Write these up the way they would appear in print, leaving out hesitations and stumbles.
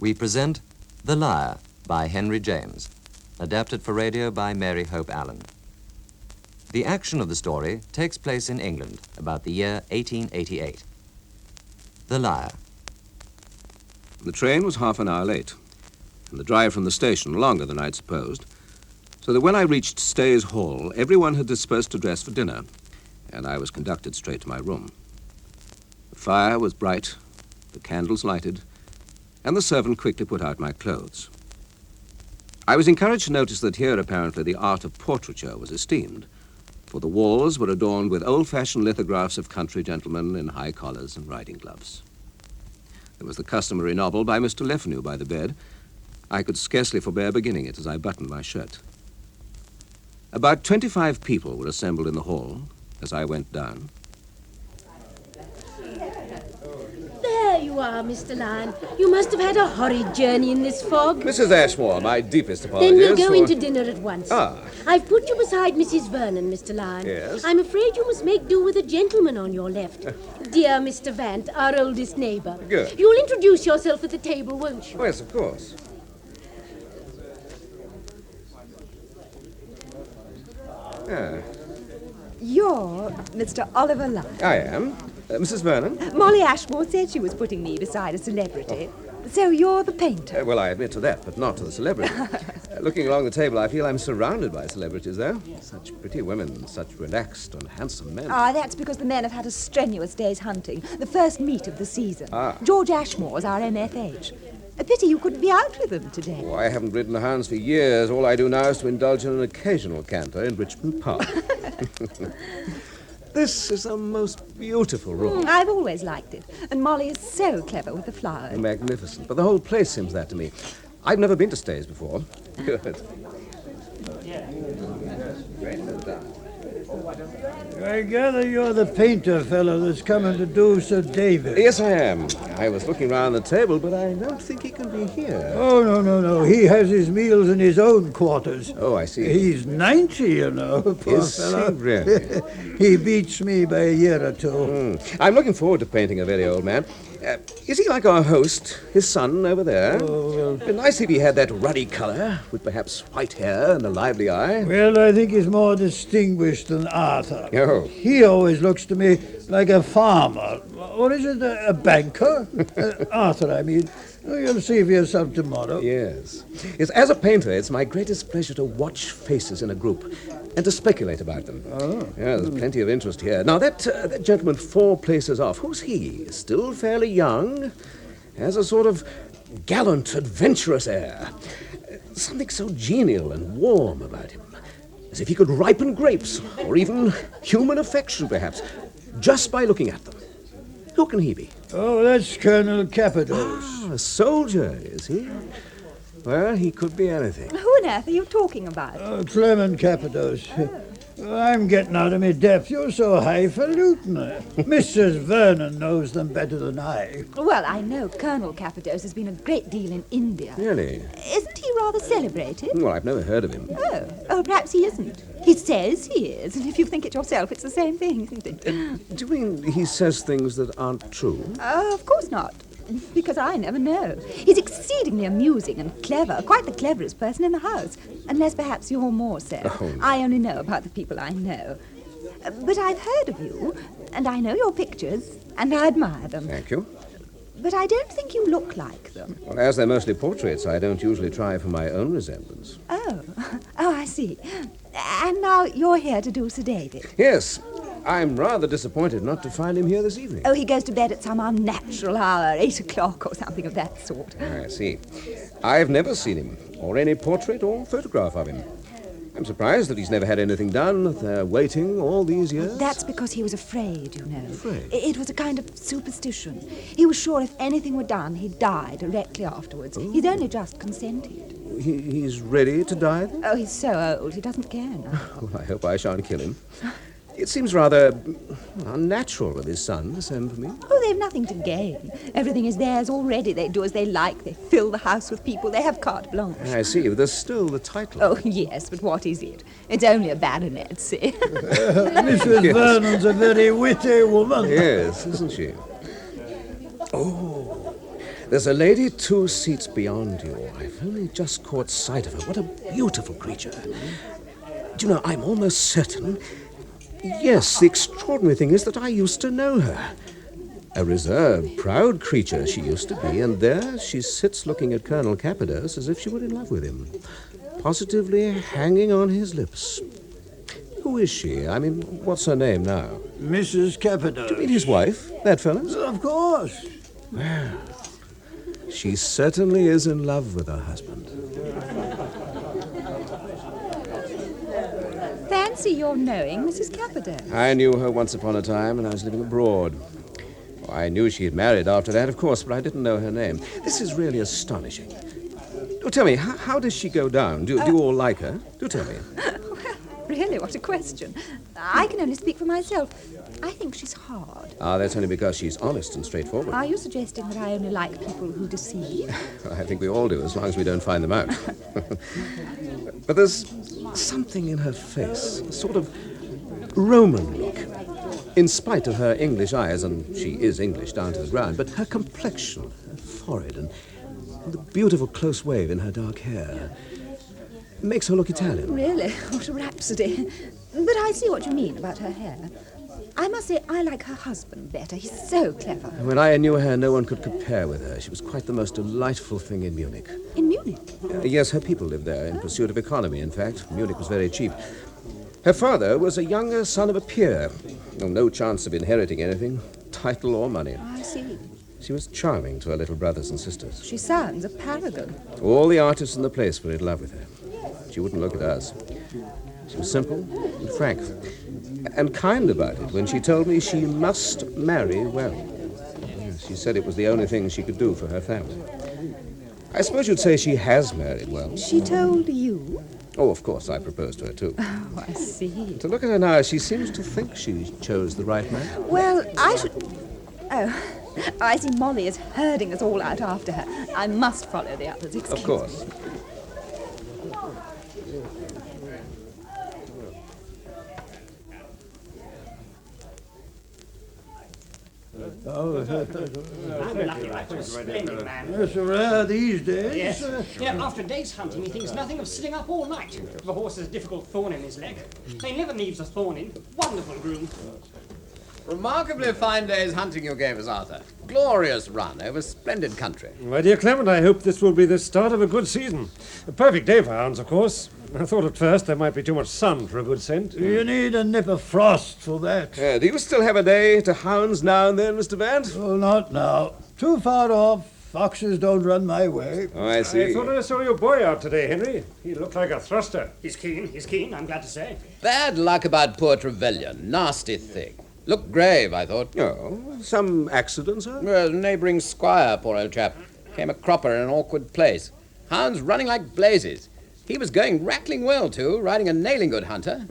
we present The Liar by Henry James, adapted for radio by Mary Hope Allen. The action of the story takes place in England about the year 1888. The Liar. The train was half an hour late, and the drive from the station longer than I'd supposed, so that when I reached Stay's Hall, everyone had dispersed to dress for dinner, and I was conducted straight to my room. The fire was bright, the candles lighted, and the servant quickly put out my clothes. I was encouraged to notice that here, apparently, the art of portraiture was esteemed, for the walls were adorned with old-fashioned lithographs of country gentlemen in high collars and riding gloves. There was the customary novel by Mr. Lefanu by the bed. I could scarcely forbear beginning it as I buttoned my shirt. About 25 people were assembled in the hall as I went down. There you are, Mr. Lyon. You must have had a horrid journey in this fog. Mrs. Ashmore, my deepest apologies. Then we'll go into dinner at once. Ah. I've put you beside Mrs. Vernon, Mr. Lyon. Yes? I'm afraid you must make do with a gentleman on your left. Dear Mr. Vant, our oldest neighbour. Good. You'll introduce yourself at the table, won't you? Oh, yes, of course. Ah, You're Mr. Oliver Lyon. I am. Mrs. Vernon? Molly Ashmore said she was putting me beside a celebrity. So you're the painter. Well, I admit to that, but not to the celebrity. Looking along the table, I feel I'm surrounded by celebrities, though. Such pretty women, such relaxed and handsome men. Ah, that's because the men have had a strenuous day's hunting, the first meet of the season. Ah. George Ashmore's our MFH. A pity you couldn't be out with them today. Oh, I haven't ridden the hounds for years. All I do now is to indulge in an occasional canter in Richmond Park. This is a most beautiful room. I've always liked it. And Molly is so clever with the flowers. Magnificent. But the whole place seems that to me. I've never been to Stays before. Good. I gather you're the painter fellow that's coming to do Sir David. Yes, I am. I was looking round the table, but I don't think he can be here. Oh, no. He has his meals in his own quarters. Oh, I see. He's 90, you know, poor Is fellow. he really? He beats me by a year or two. I'm looking forward to painting a very old man. Is he like our host, his son over there? Oh, well. It'd be nice if he had that ruddy colour, with perhaps white hair and a lively eye. Well, I think he's more distinguished than Arthur. Oh. He always looks to me like a farmer. Or is it a banker? Arthur, I mean. You'll see for yourself tomorrow. Yes. As a painter, it's my greatest pleasure to watch faces in a group and to speculate about them. Oh. Yeah, there's plenty of interest here. Now, that gentleman 4 places off, who's he? Still fairly young, has a sort of gallant, adventurous air. Something so genial and warm about him, as if he could ripen grapes, or even human affection, perhaps, just by looking at them. Who can he be? Oh, that's Colonel Capadose. Ah, a soldier, is he? Well, he could be anything. Who on earth are you talking about? Clement Capadose. I'm getting out of my depth. You're so highfalutin. Mrs. Vernon knows them better than I. Well, I know Colonel Capadose has been a great deal in India. Really? Isn't he rather celebrated? Well, I've never heard of him. Oh, perhaps he isn't. He says he is, and if you think it yourself, it's the same thing, isn't it? Do you mean he says things that aren't true? Of course not. Because I never know. He's exceedingly amusing and clever, quite the cleverest person in the house. Unless perhaps you're more so. Oh. I only know about the people I know. But I've heard of you, and I know your pictures, and I admire them. Thank you. But I don't think you look like them. Well, as they're mostly portraits, I don't usually try for my own resemblance. Oh, I see. And now you're here to do Sir David. Yes. I'm rather disappointed not to find him here this evening. Oh, he goes to bed at some unnatural hour, 8 o'clock or something of that sort. I see. I've never seen him, or any portrait or photograph of him. I'm surprised that he's never had anything done. They're waiting all these years. That's because he was afraid, you know. Afraid? It was a kind of superstition. He was sure if anything were done, he'd die directly afterwards. Oh. He'd only just consented. He's ready to die, then? Oh, he's so old, he doesn't care now. Well, I hope I shan't kill him. It seems rather unnatural of his son to send for me. Oh, they've nothing to gain. Everything is theirs already. They do as they like. They fill the house with people. They have carte blanche. I see, but there's still the title. Oh, yes, but what is it? It's only a baronetcy. Mrs. Yes. Vernon's a very witty woman. Yes, isn't she? Oh, There's a lady 2 seats beyond you. I've only just caught sight of her. What a beautiful creature. Do you know, I'm almost certain... Yes, the extraordinary thing is that I used to know her. A reserved, proud creature she used to be, and there she sits looking at Colonel Capadose as if she were in love with him, positively hanging on his lips. Who is she? I mean, what's her name now? Mrs. Capadose. Do you mean his wife, that fellow's? Of course. Well, she certainly is in love with her husband. Fancy your knowing Mrs. Capadose. I knew her once upon a time when I was living abroad. I knew she had married after that, of course, but I didn't know her name. This is really astonishing. Oh, tell me, how does she go down? Do you all like her? Do tell me. Really, what a question. I can only speak for myself. I think she's hard. Ah, that's only because she's honest and straightforward. Are you suggesting that I only like people who deceive? I think we all do, as long as we don't find them out. But there's something in her face, a sort of Roman look. In spite of her English eyes, and she is English down to the ground, but her complexion, her forehead, and the beautiful close wave in her dark hair makes her look Italian. Really? What a rhapsody. But I see what you mean about her hair. I must say I like her husband better. He's so clever. When I knew her, no one could compare with her. She was quite the most delightful thing in Munich. In Munich? Yes, her people lived there in pursuit of economy, in fact. Munich was very cheap. Her father was a younger son of a peer. No chance of inheriting anything, title or money. I see. She was charming to her little brothers and sisters. She sounds a paragon. All the artists in the place were in love with her. She wouldn't look at us. She was simple and frank, and kind about it when she told me she must marry well. She said it was the only thing she could do for her family. I suppose you'd say she has married well. She told you? Oh, of course, I proposed to her, too. Oh, I see. To look at her now, she seems to think she chose the right man. Well, I should... Oh, I see Molly is herding us all out after her. I must follow the others, excuse Of course. me. Oh, I'm lucky I put a splendid man. it's rare these days. Yes. After a day's hunting, he thinks nothing of sitting up all night. The horse has a difficult thorn in his leg. He never leaves a thorn in. Wonderful groom. Remarkably fine day's hunting you gave us, Arthur. Glorious run over splendid country. My dear Clement, I hope this will be the start of a good season. A perfect day for hounds, of course. I thought at first there might be too much sun for a good scent. You need a nip of frost for that. Do you still have a day to hounds now and then, Mr. Vant? Oh, not now. Too far off. Foxes don't run my way. Oh, I see. I thought I saw your boy out today, Henry. He looked like a thruster. He's keen, I'm glad to say. Bad luck about poor Trevelyan. Nasty thing. Looked grave, I thought. Oh, some accident, sir? Well, neighbouring squire, poor old chap. Came a cropper in an awkward place. Hounds running like blazes. He was going rattling well, too, riding a nailing good hunter.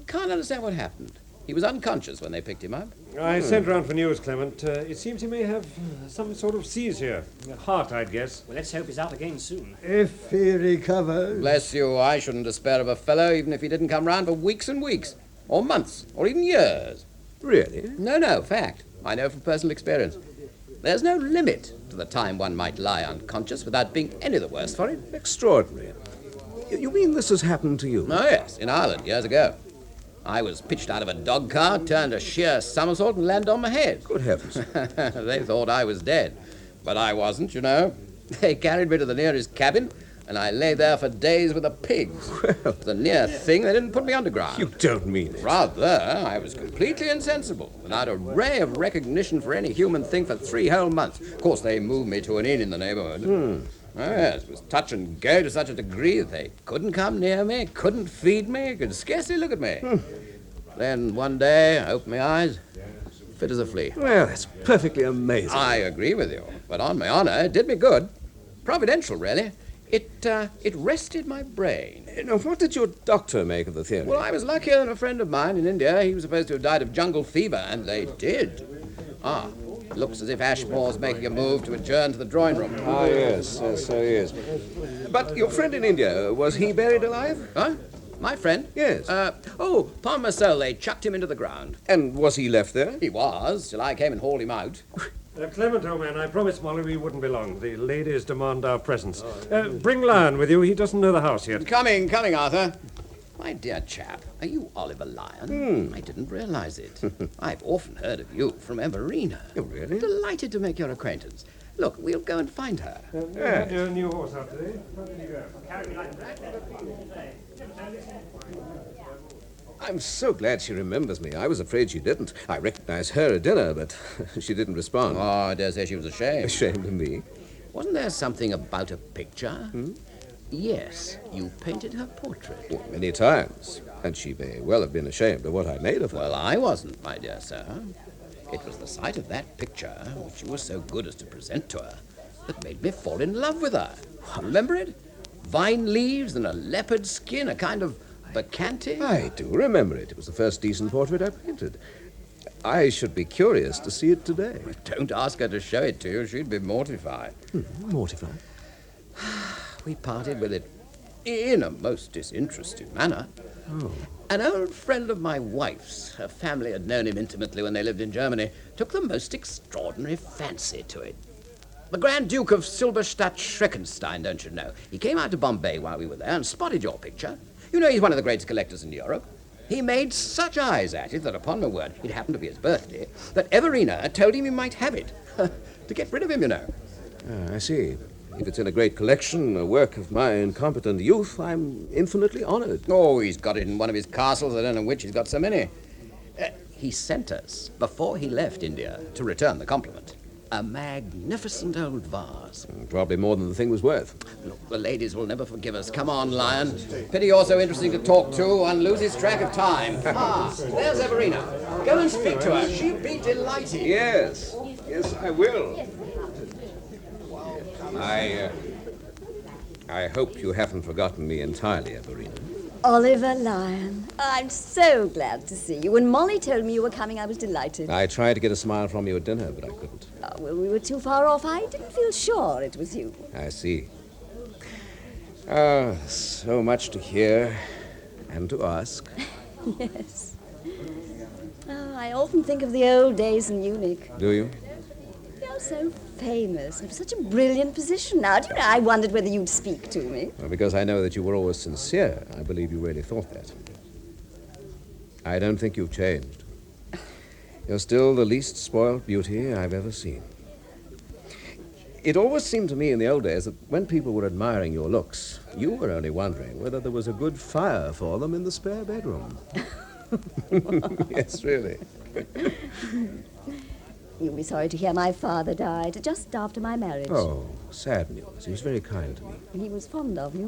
Can't understand what happened. He was unconscious when they picked him up. I sent round for news, Clement. It seems he may have some sort of seizure. A heart, I'd guess. Well, let's hope he's out again soon. If he recovers. Bless you, I shouldn't despair of a fellow, even if he didn't come round for weeks and weeks. Or months, or even years. Really? No, fact. I know from personal experience. There's no limit to the time one might lie unconscious without being any the worse for it. Extraordinary. You mean this has happened to you? Oh, yes, in Ireland, years ago. I was pitched out of a dog car, turned a sheer somersault and landed on my head. Good heavens. They thought I was dead. But I wasn't, you know. They carried me to the nearest cabin, and I lay there for days with the pigs. Well, The near thing, they didn't put me underground. you don't mean it. Rather, I was completely insensible, without a ray of recognition for any human thing for 3 whole months. Of course, they moved me to an inn in the neighborhood. Oh, yes, it was touch and go to such a degree that they couldn't come near me, couldn't feed me, could scarcely look at me. Then one day, I opened my eyes, fit as a flea. Well, that's perfectly amazing. I agree with you, but on my honor, it did me good. Providential, really. It rested my brain. Now, what did your doctor make of the theory? Well, I was luckier than a friend of mine in India. He was supposed to have died of jungle fever, and they did. It looks as if Ashmore's making a move to adjourn to the drawing room. Ah, yes, so he is. But your friend in India, was he buried alive? Huh? My friend? Yes. Upon my soul, they chucked him into the ground. And was he left there? He was, till I came and hauled him out. Clement, old man, I promised Molly we wouldn't be long. The ladies demand our presence. Bring Lyon with you. He doesn't know the house yet. Coming, Arthur. My dear chap, are you Oliver Lyon? I didn't realize it. I've often heard of you from Everina. Oh, really? Delighted to make your acquaintance. Look, we'll go and find her. You had your new horse out today. How did you go? I'm so glad she remembers me. I was afraid she didn't. I recognized her at dinner, but she didn't respond. Oh, I dare say she was ashamed. Ashamed of me? Wasn't there something about a picture? Yes, you painted her portrait. Well, many times. And she may well have been ashamed of what I made of her. Well, I wasn't, my dear sir. It was the sight of that picture, which you were so good as to present to her, that made me fall in love with her. Remember it? Vine leaves and a leopard skin, a kind of bacchante. I do remember it. It was the first decent portrait I painted. I should be curious to see it today. Don't ask her to show it to you. She'd be mortified. Mortified? We parted with it in a most disinterested manner. Oh. An old friend of my wife's, her family had known him intimately when they lived in Germany, took the most extraordinary fancy to it. The Grand Duke of Silberstadt-Schreckenstein, don't you know? He came out to Bombay while we were there and spotted your picture. You know, he's one of the greatest collectors in Europe. He made such eyes at it that, upon my word, it happened to be his birthday, that Everina told him he might have it. To get rid of him, you know. I see. If it's in a great collection, a work of my incompetent youth, I'm infinitely honored. Oh, he's got it in one of his castles. I don't know which. He's got so many. He sent us, before he left India, to return the compliment, a magnificent old vase. Probably more than the thing was worth. Look, the ladies will never forgive us. Come on, Lyon. Pity you're so interesting to talk to. One loses track of time. There's Everina. Go and speak to her. She'll be delighted. Yes, I will. I hope you haven't forgotten me entirely, Everina. Oliver Lyon. I'm so glad to see you. When Molly told me you were coming, I was delighted. I tried to get a smile from you at dinner, but I couldn't. Oh, well, we were too far off. I didn't feel sure it was you. I see. So much to hear and to ask. Yes. Oh, I often think of the old days in Munich. Do you? You're so famous. You have such a brilliant position now. Do you know, I wondered whether you'd speak to me. Well, because I know that you were always sincere, I believe you really thought that. I don't think you've changed. You're still the least spoiled beauty I've ever seen. It always seemed to me in the old days that when people were admiring your looks, you were only wondering whether there was a good fire for them in the spare bedroom. Yes, really. You'll be sorry to hear my father died just after my marriage. Oh, sad news. He was very kind to me. He was fond of you.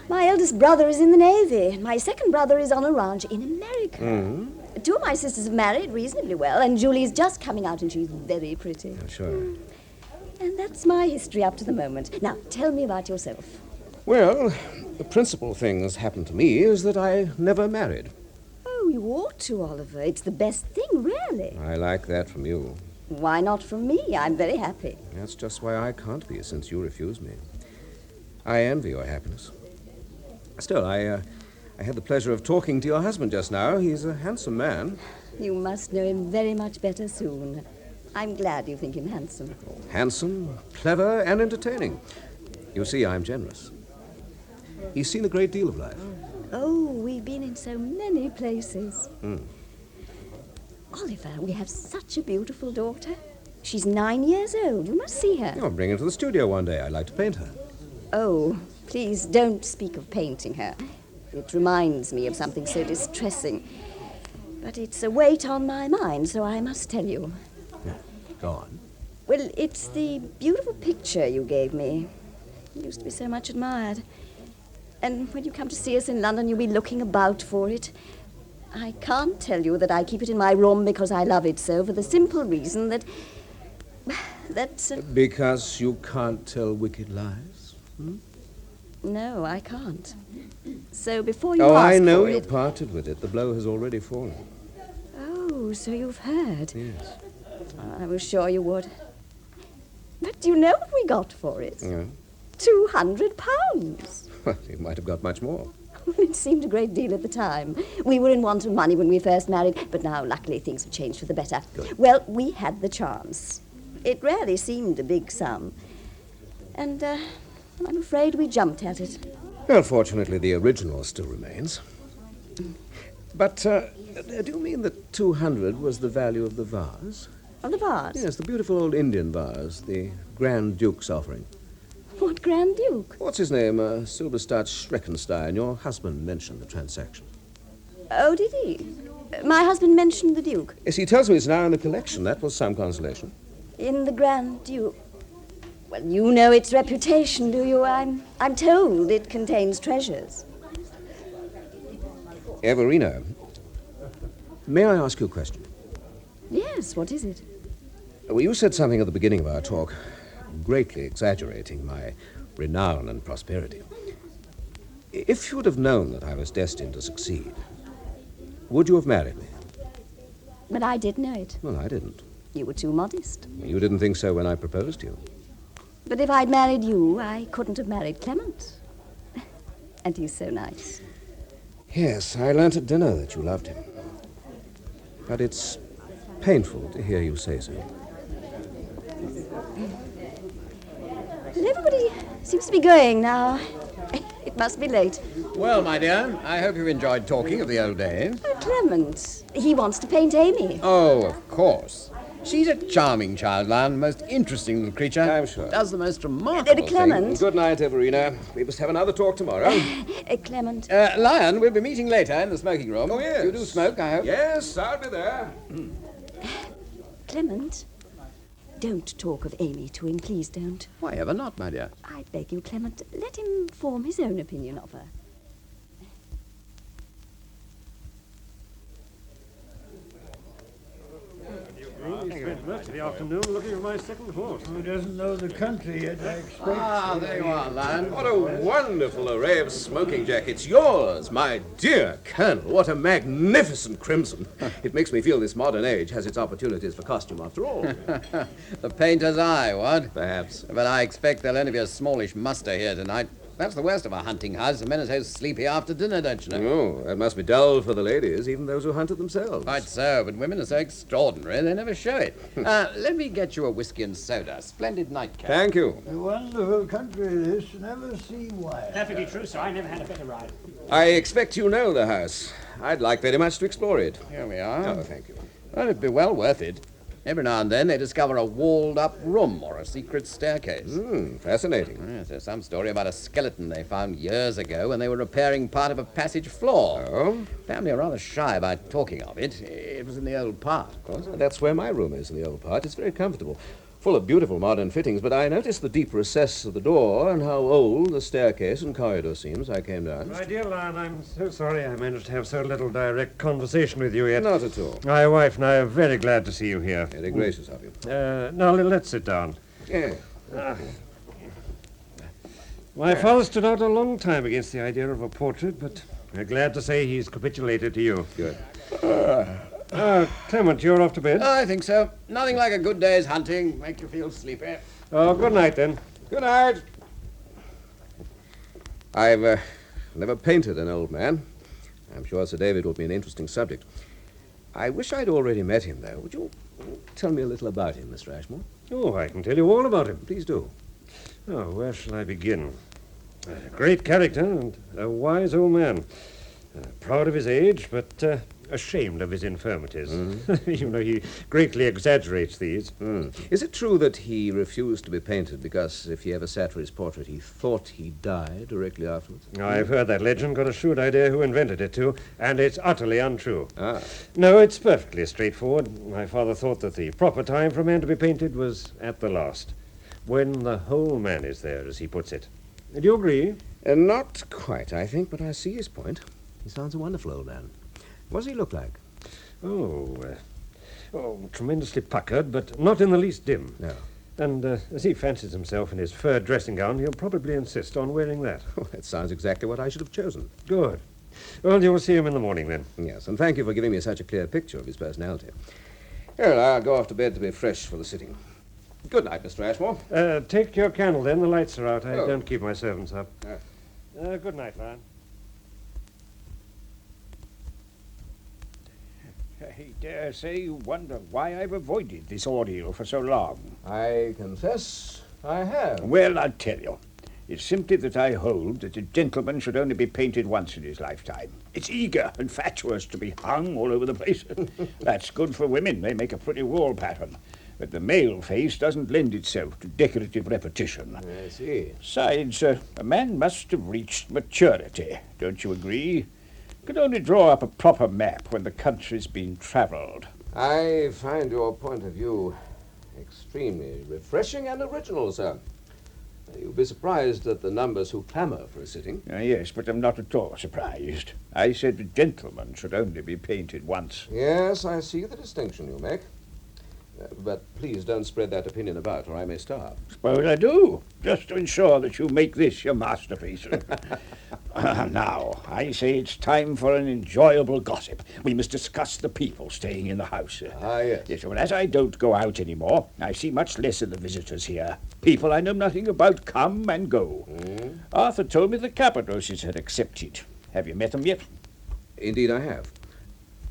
My eldest brother is in the Navy. My second brother is on a ranch in America. Mm-hmm. Two of my sisters have married reasonably well, and Julie's just coming out, and she's very pretty. Oh, sure. And that's my history up to the moment. Now, tell me about yourself. Well, the principal thing that's happened to me is that I never married. Oh, you ought to, Oliver. It's the best thing, really. I like that from you. Why not from me? I'm very happy. That's just why I can't be, since you refuse me. I envy your happiness. Still, I had the pleasure of talking to your husband just now. He's a handsome man. You must know him very much better soon. I'm glad you think him handsome. Handsome, clever, and entertaining. You see, I'm generous. He's seen a great deal of life. Oh, we've been in so many places. Mm. Oliver, we have such a beautiful daughter. She's 9 years old. You must see her. Oh, bring her to the studio one day. I'd like to paint her. Oh, please don't speak of painting her. It reminds me of something so distressing. But it's a weight on my mind, so I must tell you. Go on. Well, it's the beautiful picture you gave me. It used to be so much admired. And when you come to see us in London, you'll be looking about for it. I can't tell you that I keep it in my room because I love it so, for the simple reason that... Because you can't tell wicked lies? Hmm? No, I can't. So before you ask ask I know for you it... parted with it. The blow has already fallen. Oh, so you've heard? Yes. I was sure you would. But do you know what we got for it? Yeah. £200. Well, you might have got much more. It seemed a great deal at the time. We were in want of money when we first married, but now, luckily, things have changed for the better. Good. Well, we had the chance. It rarely seemed a big sum. And I'm afraid we jumped at it. Well, fortunately, the original still remains. But do you mean that 200 was the value of the vase? Of the vase? Yes, the beautiful old Indian vase, the Grand Duke's offering. What Grand Duke? What's his name? Silberstadt Schreckenstein. Your husband mentioned the transaction. Oh, did he? My husband mentioned the Duke. Yes, he tells me it's now in the collection. That was some consolation. In the Grand Duke? Well, you know its reputation, do you? I'm told it contains treasures. Everina, may I ask you a question? Yes, what is it? Well, you said something at the beginning of our talk, greatly exaggerating my renown and prosperity. If you would have known that I was destined to succeed, would you have married me? But I did know it. Well, I didn't. You were too modest. You didn't think so when I proposed to you. But if I'd married you, I couldn't have married Clement. And he's so nice. Yes, I learnt at dinner that you loved him. But it's painful to hear you say so. But everybody seems to be going now. It must be late. Well, my dear, I hope you've enjoyed talking of the old days. Oh, Clement. He wants to paint Amy. Oh, of course. She's a charming child, Lyon, most interesting little creature. I'm sure. Does the most remarkable Clement. Good night, Everina. We must have another talk tomorrow. Clement. Lyon, we'll be meeting later in the smoking room. Oh, yes. You do smoke, I hope? Yes, I'll be there. Clement. Don't talk of Amy to him, please don't. Why ever not, my dear? I beg you, Clement, let him form his own opinion of her. He spent most of the afternoon looking at my second horse. Who doesn't know the country yet, I expect. Ah, there you are, Lyon. What a wonderful array of smoking jackets. Yours, my dear Colonel. What a magnificent crimson. It makes me feel this modern age has its opportunities for costume after all. The painter's eye, what? Perhaps. But I expect there'll only be a smallish muster here tonight. That's the worst of a hunting house. The men are so sleepy after dinner, don't you know? Oh, that must be dull for the ladies, even those who hunt it themselves. Quite so, but women are so extraordinary, they never show it. Let me get you a whiskey and soda. Splendid nightcap. Thank you. A wonderful country this, never seen wire. Perfectly true, sir. I never had a better ride. I expect you know the house. I'd like very much to explore it. Here we are. Oh, thank you. Well, it'd be well worth it. Every now and then they discover a walled-up room or a secret staircase. Fascinating. Yes, there's some story about a skeleton they found years ago when they were repairing part of a passage floor. Oh? Family are rather shy about talking of it. It was in the old part, of course. That's where my room is in the old part. It's very comfortable. Full of beautiful modern fittings, but I noticed the deep recess of the door and how old the staircase and corridor seems I came down. My dear Lyon, I'm so sorry I managed to have so little direct conversation with you yet. Not at all. My wife and I are very glad to see you here. Very gracious of you. Now, let's sit down. Yeah. My father stood out a long time against the idea of a portrait, but we're glad to say he's capitulated to you. Good. Clement, you're off to bed? I think so. Nothing like a good day's hunting. Make you feel sleepy. Oh, good night, then. Good night. I've never painted an old man. I'm sure Sir David will be an interesting subject. I wish I'd already met him, though. Would you tell me a little about him, Mr. Ashmore? Oh, I can tell you all about him. Please do. Oh, where shall I begin? A great character and a wise old man. Proud of his age, but ashamed of his infirmities. You know, he greatly exaggerates these. Is it true that he refused to be painted because if he ever sat for his portrait, he thought he died directly afterwards? I've heard that legend, got a shrewd idea who invented it, too, and it's utterly untrue. Ah. No, it's perfectly straightforward. My father thought that the proper time for a man to be painted was at the last, when the whole man is there, as he puts it. Do you agree? Not quite, I think, but I see his point. He sounds a wonderful old man. What does he look like? Oh, tremendously puckered, but not in the least dim. No. And as he fancies himself in his fur dressing gown, he'll probably insist on wearing that. Oh, that sounds exactly what I should have chosen. Good. Well, you'll see him in the morning, then. Yes, and thank you for giving me such a clear picture of his personality. Well, I'll go off to bed to be fresh for the sitting. Good night, Mr. Ashmore. Take your candle, then. The lights are out. I Oh. don't keep my servants up. Good night, Lyon. I dare say you wonder why I've avoided this ordeal for so long. I confess I have. Well, I'll tell you. It's simply that I hold that a gentleman should only be painted once in his lifetime. It's eager and fatuous to be hung all over the place. That's good for women. They make a pretty wall pattern. But the male face doesn't lend itself to decorative repetition. I see. Besides, a man must have reached maturity. Don't you agree? Could only draw up a proper map when the country's been travelled. I find your point of view extremely refreshing and original, sir. You'll be surprised at the numbers who clamour for a sitting. Yes, but I'm not at all surprised. I said a gentleman should only be painted once. Yes, I see the distinction you make. But please don't spread that opinion about, or I may starve. Suppose I do, just to ensure that you make this your masterpiece. Now, I say it's time for an enjoyable gossip. We must discuss the people staying in the house. Yes. Yes, well, as I don't go out anymore, I see much less of the visitors here. People I know nothing about come and go. Arthur told me the Capadoses had accepted. Have you met them yet? Indeed I have.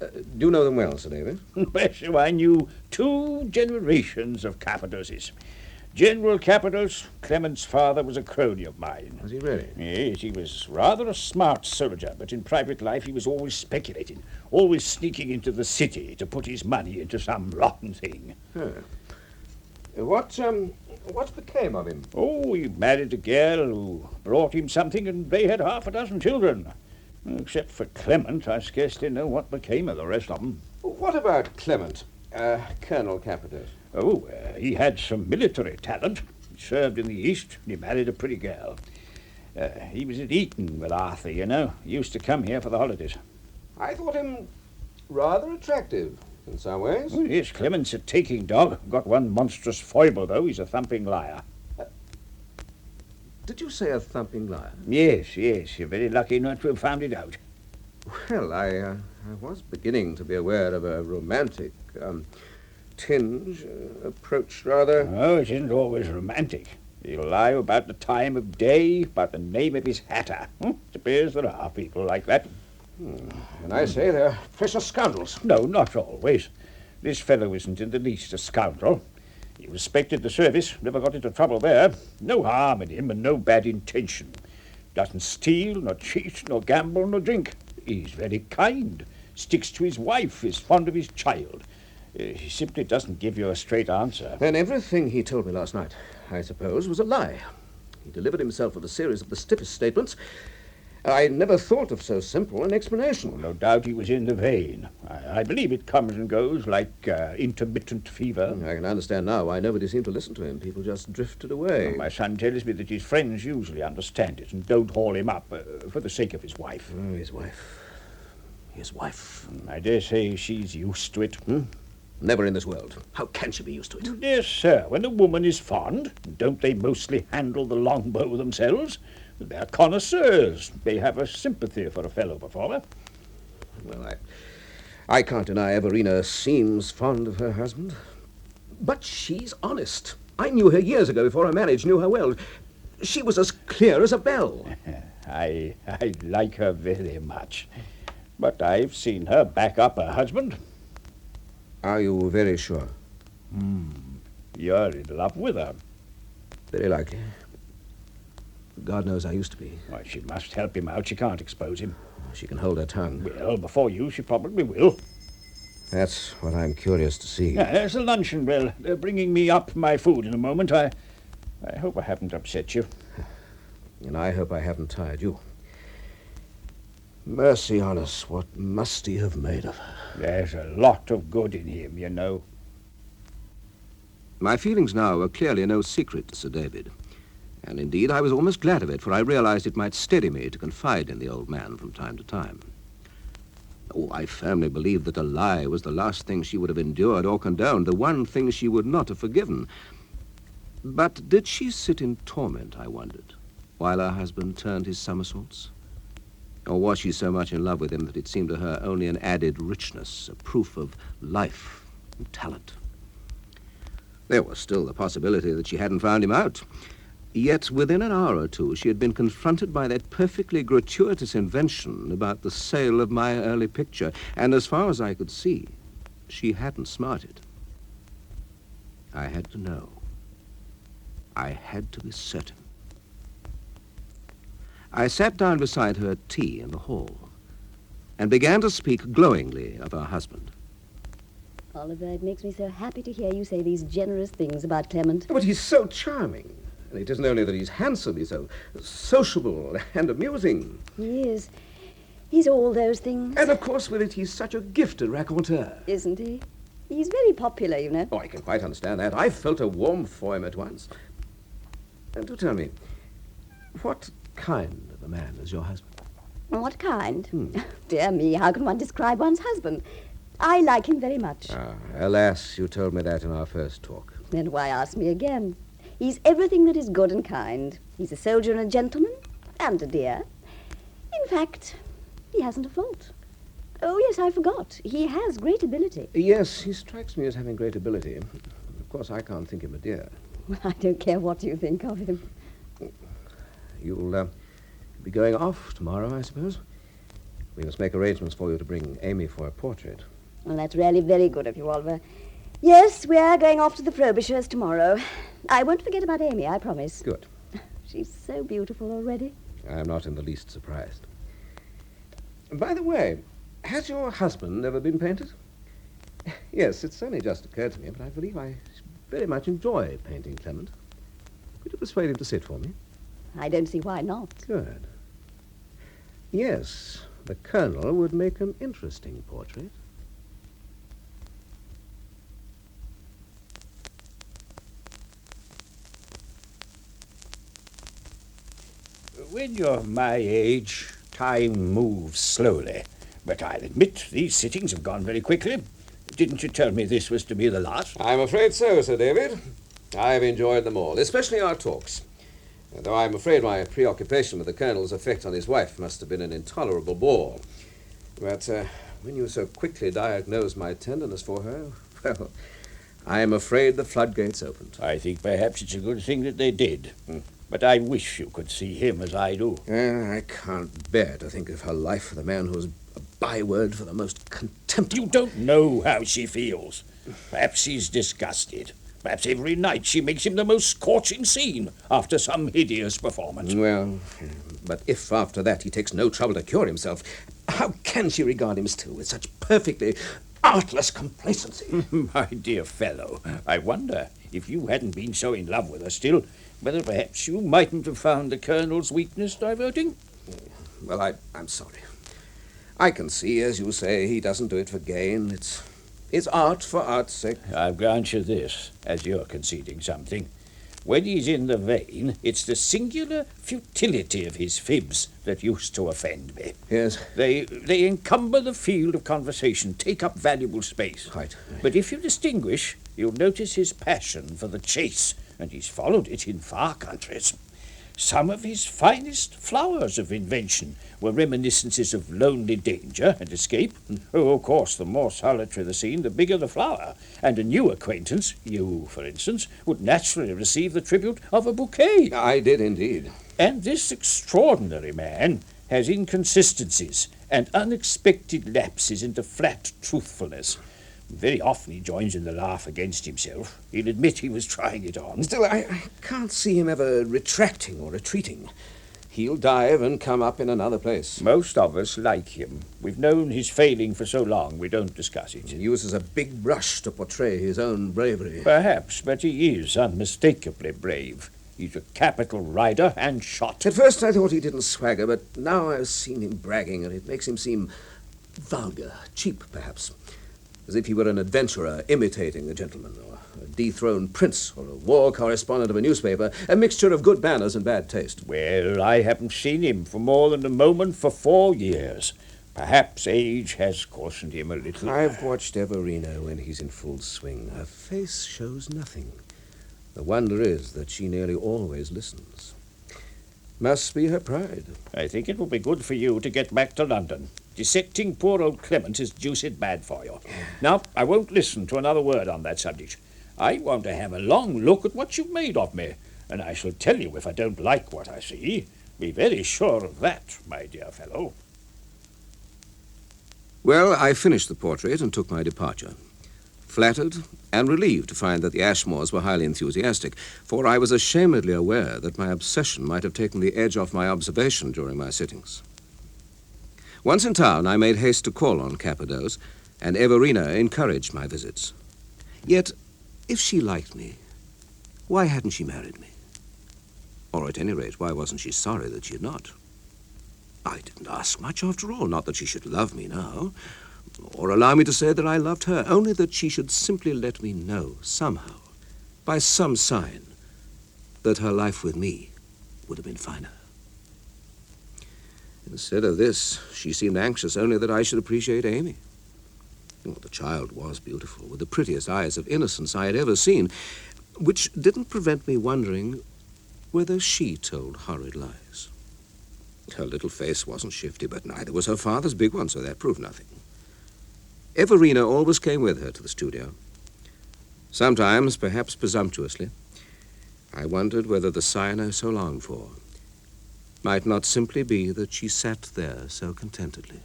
Do you know them well, Sir David? Bless you, I knew 2 generations of Capadoses. General Capadose, Clement's father, was a crony of mine. Was he really? Yes, he was rather a smart soldier, but in private life he was always speculating, always sneaking into the city to put his money into some rotten thing. What became of him? Oh, he married a girl who brought him something, and they had 6 children. Except for Clement, I scarcely know what became of the rest of them. What about Clement, Colonel Capadose? Oh, he had some military talent. He served in the East, and he married a pretty girl. He was at Eton with Arthur, you know. He used to come here for the holidays. I thought him rather attractive in some ways. Oh, yes, Clement's a taking dog. Got one monstrous foible, though. He's a thumping liar. Did you say a thumping liar? Yes. You're very lucky not to have found it out. Well, I was beginning to be aware of a romantic tinge, approach rather. Oh, it isn't always romantic. He'll lie about the time of day, about the name of his hatter. It appears there are people like that. And I say they're precious scoundrels. No, not always. This fellow isn't in the least a scoundrel. He respected the service, never got into trouble there. No harm in him and no bad intention. Doesn't steal, nor cheat, nor gamble, nor drink. He's very kind, sticks to his wife, is fond of his child. He simply doesn't give you a straight answer. Then everything he told me last night, I suppose, was a lie. He delivered himself with a series of the stiffest statements. I never thought of so simple an explanation. Well, no doubt he was in the vein. I believe it comes and goes like intermittent fever. I can understand now why nobody seemed to listen to him. People just drifted away. Well, my son tells me that his friends usually understand it and don't haul him up for the sake of his wife. Oh, his wife. His wife. I dare say she's used to it. Never in this world. How can she be used to it? Yes, sir. When a woman is fond, don't they mostly handle the longbow themselves? They're connoisseurs. They have a sympathy for a fellow performer. Well, I can't deny Everina seems fond of her husband. But she's honest. I knew her years ago before our marriage, knew her well. She was as clear as a bell. I like her very much. But I've seen her back up her husband. Are you very sure? You're in love with her. Very likely. God knows I used to be. Well, she must help him out. She can't expose him. She can hold her tongue. Well, before you, she probably will. That's what I'm curious to see. There's a luncheon bell. They're bringing me up my food in a moment. I hope I haven't upset you. And I hope I haven't tired you. Mercy on us, what must he have made of her? There's a lot of good in him, you know. My feelings now are clearly no secret to Sir David. And indeed, I was almost glad of it, for I realized it might steady me to confide in the old man from time to time. Oh, I firmly believed that a lie was the last thing she would have endured or condoned, the one thing she would not have forgiven. But did she sit in torment, I wondered, while her husband turned his somersaults? Or was she so much in love with him that it seemed to her only an added richness, a proof of life and talent? There was still the possibility that she hadn't found him out. Yet within an hour or two she had been confronted by that perfectly gratuitous invention about the sale of my early picture, and as far as I could see, she hadn't smarted. I had to know. I had to be certain. I sat down beside her at tea in the hall and began to speak glowingly of her husband. Oliver, it makes me so happy to hear you say these generous things about Clement. But he's so charming. And it isn't only that he's handsome, he's so sociable and amusing. He is. He's all those things. And, of course, with it, he's such a gifted raconteur. Isn't he? He's very popular, you know. Oh, I can quite understand that. I felt a warmth for him at once. And do tell me, what kind of a man is your husband? What kind? Dear me, how can one describe one's husband? I like him very much. Ah, alas, you told me that in our first talk. Then why ask me again? He's everything that is good and kind. He's a soldier and a gentleman, and a dear. In fact, he hasn't a fault. Oh, yes, I forgot. He has great ability. Yes, he strikes me as having great ability. Of course, I can't think him a dear. I don't care what you think of him. You'll be going off tomorrow, I suppose? We must make arrangements for you to bring Amy for a portrait. Well, that's really very good of you, Oliver. Yes, we're going off to the Frobishers tomorrow. I won't forget about Amy, I promise. Good. She's so beautiful already. I'm not in the least surprised. By the way, has your husband ever been painted? Yes, it's only just occurred to me, but I believe I very much enjoy painting Clement. Could you persuade him to sit for me? I don't see why not. Good. Yes, the Colonel would make an interesting portrait. When you're my age, time moves slowly. But I'll admit these sittings have gone very quickly. Didn't you tell me this was to be the last? I'm afraid so, Sir David. I've enjoyed them all, especially our talks. Though I'm afraid my preoccupation with the Colonel's effect on his wife must have been an intolerable bore. But when you so quickly diagnosed my tenderness for her, well, I'm afraid the floodgates opened. I think perhaps it's a good thing that they did. But I wish you could see him as I do. I can't bear to think of her life with a man who's a byword for the most contemptible... You don't know how she feels. Perhaps she's disgusted. Perhaps every night she makes him the most scorching scene after some hideous performance. Well, but if after that he takes no trouble to cure himself, how can she regard him still with such perfectly artless complacency? My dear fellow, I wonder if you hadn't been so in love with her still, whether perhaps you mightn't have found the Colonel's weakness diverting. Well, I'm sorry. I can see, as you say, he doesn't do it for gain. It's art for art's sake. I'll grant you this, as you're conceding something. When he's in the vein, it's the singular futility of his fibs that used to offend me. Yes. They encumber the field of conversation, take up valuable space. Right. But if you distinguish, you'll notice his passion for the chase, and he's followed it in far countries. Some of his finest flowers of invention were reminiscences of lonely danger and escape. Oh, of course, the more solitary the scene, the bigger the flower. And a new acquaintance, you, for instance, would naturally receive the tribute of a bouquet. I did indeed. And this extraordinary man has inconsistencies and unexpected lapses into flat truthfulness. Very often he joins in the laugh against himself. He'll admit he was trying it on. Still, I can't see him ever retracting or retreating. He'll dive and come up in another place. Most of us like him. We've known his failing for so long we don't discuss it. He uses a big brush to portray his own bravery. Perhaps, but he is unmistakably brave. He's a capital rider and shot. At first I thought he didn't swagger, but now I've seen him bragging, and it makes him seem vulgar, cheap, perhaps. As if he were an adventurer imitating a gentleman, or a dethroned prince, or a war correspondent of a newspaper, a mixture of good manners and bad taste. Well, I haven't seen him for more than a moment for 4 years. Perhaps age has cautioned him a little. I've watched Everina when he's in full swing. Her face shows nothing. The wonder is that she nearly always listens. Must be her pride. I think it will be good for you to get back to London. Dissecting poor old Clement is deuced bad for you. Now, I won't listen to another word on that subject. I want to have a long look at what you've made of me, and I shall tell you if I don't like what I see. Be very sure of that, my dear fellow. Well, I finished the portrait and took my departure. flattered and relieved to find that the Ashmores were highly enthusiastic, for I was ashamedly aware that my obsession might have taken the edge off my observation during my sittings. Once in town, I made haste to call on Capadose, and Everina encouraged my visits. Yet, if she liked me, why hadn't she married me? Or at any rate, why wasn't she sorry that she had not? I didn't ask much after all, not that she should love me now, or allow me to say that I loved her, only that she should simply let me know, somehow, by some sign, that her life with me would have been finer. Instead of this, she seemed anxious only that I should appreciate Amy. Well, the child was beautiful, with the prettiest eyes of innocence I had ever seen, which didn't prevent me wondering whether she told horrid lies. Her little face wasn't shifty, but neither was her father's big one, so that proved nothing. Everina always came with her to the studio. Sometimes, perhaps presumptuously, I wondered whether the sign I so longed for might not simply be that she sat there so contentedly.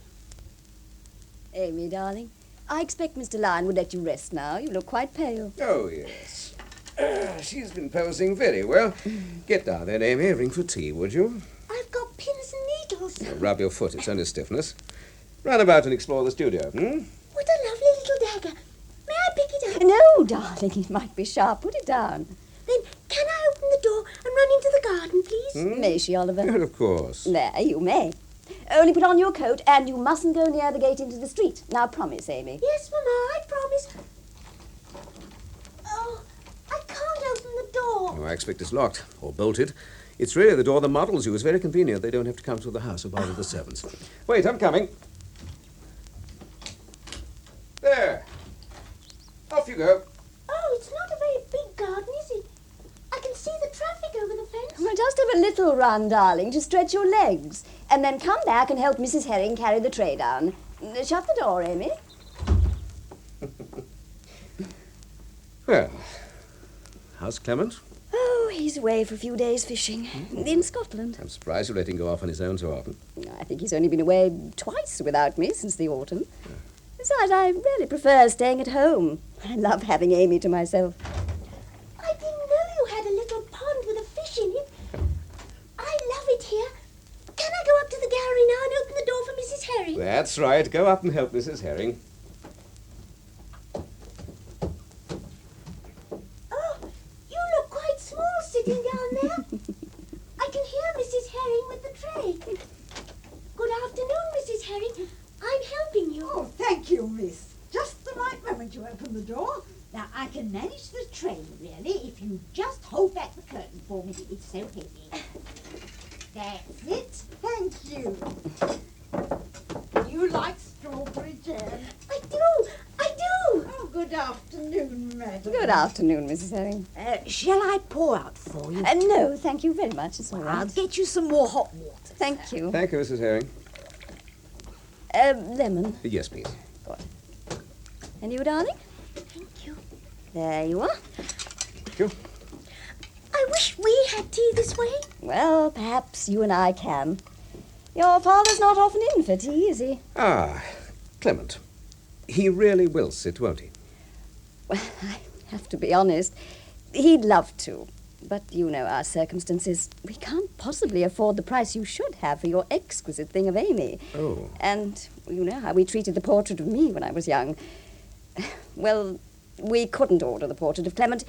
Amy, darling, I expect Mr. Lyon would let you rest now. You look quite pale. Oh, yes. She's been posing very well. Get down then, Amy. Ring for tea, would you? I've got pins and needles. Rub your foot. It's only stiffness. Run about and explore the studio, What a lovely little dagger. May I pick it up? No, darling, it might be sharp. Put it down. Then can I open the door and run into the garden, please? May she, Oliver? Of course. There, you may. Only put on your coat, and you mustn't go near the gate into the street. Now, promise, Amy. Yes, Mama, I promise. Oh, I can't open the door. Oh, I expect it's locked or bolted. It's really the door the models use. Very convenient. They don't have to come through the house or bother the servants. Wait, I'm coming. There. Off you go. Oh, it's not a very big garden, is it? I can see the traffic over the fence. Well, just have a little run, darling, to stretch your legs. And then come back and help Mrs. Herring carry the tray down. Shut the door, Amy. Well, how's Clement? Oh, he's away for a few days fishing. In Scotland. I'm surprised you let him go off on his own so often. I think he's only been away twice without me since the autumn. Besides, I really prefer staying at home. I love having Amy to myself. I didn't know you had a little pond with a fish in it. I love it here. Can I go up to the gallery now and open the door for Mrs. Herring? That's right. Go up and help Mrs. Herring. Oh, you look quite small sitting down there. I can hear Mrs. Herring with the tray. Good afternoon, Mrs. Herring. I'm helping you. Oh, thank you, miss. Just the right moment you open the door. Now, I can manage the tray, really, if you just hold back the curtain for me. It's so heavy. That's it. Thank you. You like strawberry jam? I do. Oh, good afternoon, madam. Good afternoon, Mrs. Herring. Shall I pour out for you? No, thank you very much. It's all right. I'll get you some more hot water. Thank you. Thank you, Mrs. Herring. Lemon. Yes, please. Good. And you, darling? Thank you. There you are. Thank you. I wish we had tea this way. Well, perhaps you and I can. Your father's not often in for tea, is he? Ah, Clement. He really will sit, won't he? Well, I have to be honest. He'd love to. But you know our circumstances. We can't possibly afford the price you should have for your exquisite thing of Amy. Oh. And you know how we treated the portrait of me when I was young. Well, we couldn't order the portrait of Clement.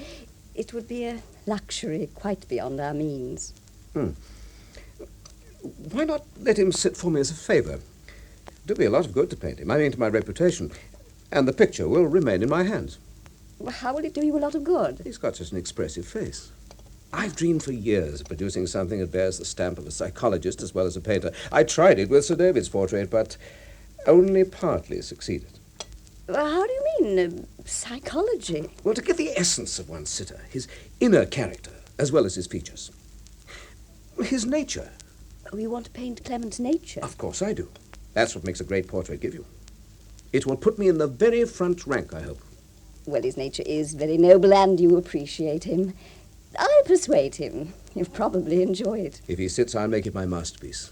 It would be a luxury quite beyond our means. Why not let him sit for me as a favour? Do me a lot of good to paint him. I mean, to my reputation. And the picture will remain in my hands. Well, how will it do you a lot of good? He's got such an expressive face. I've dreamed for years of producing something that bears the stamp of a psychologist as well as a painter. I tried it with Sir David's portrait, but only partly succeeded. Well, how do you mean, psychology? Well, to get the essence of one's sitter, his inner character, as well as his features. His nature. Oh, you want to paint Clement's nature? Of course I do. That's what makes a great portrait give you. It will put me in the very front rank, I hope. Well, his nature is very noble, and you appreciate him. I'll persuade him. He'll probably enjoy it. If he sits, I'll make it my masterpiece.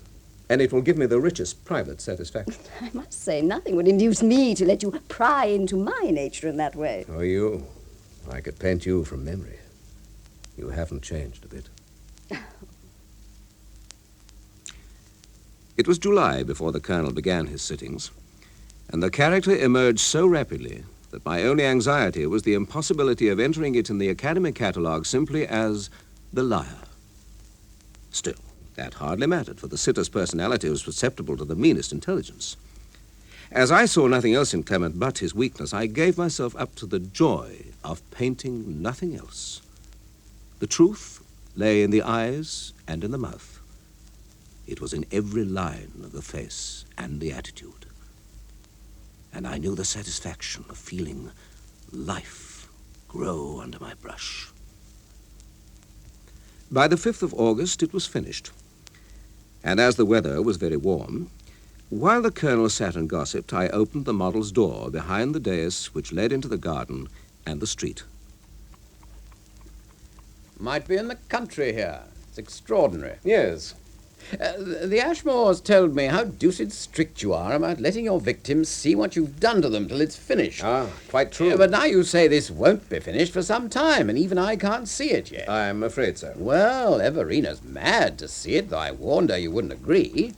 And it will give me the richest private satisfaction. I must say, nothing would induce me to let you pry into my nature in that way. Oh, you. I could paint you from memory. You haven't changed a bit. It was July before the Colonel began his sittings, and the character emerged so rapidly that my only anxiety was the impossibility of entering it in the Academy catalogue simply as the liar. Still, that hardly mattered, for the sitter's personality was perceptible to the meanest intelligence. As I saw nothing else in Clement but his weakness, I gave myself up to the joy of painting nothing else. The truth lay in the eyes and in the mouth. It was in every line of the face and the attitude. And I knew the satisfaction of feeling life grow under my brush. By the 5th of August, it was finished. And as the weather was very warm, while the Colonel sat and gossiped, I opened the model's door behind the dais which led into the garden and the street. Might be in the country here. It's extraordinary. Yes. The Ashmores told me how deuced strict you are about letting your victims see what you've done to them till it's finished. Ah, quite true. But now you say this won't be finished for some time, and even I can't see it yet. I'm afraid so. Well, Everina's mad to see it, though I warned her you wouldn't agree.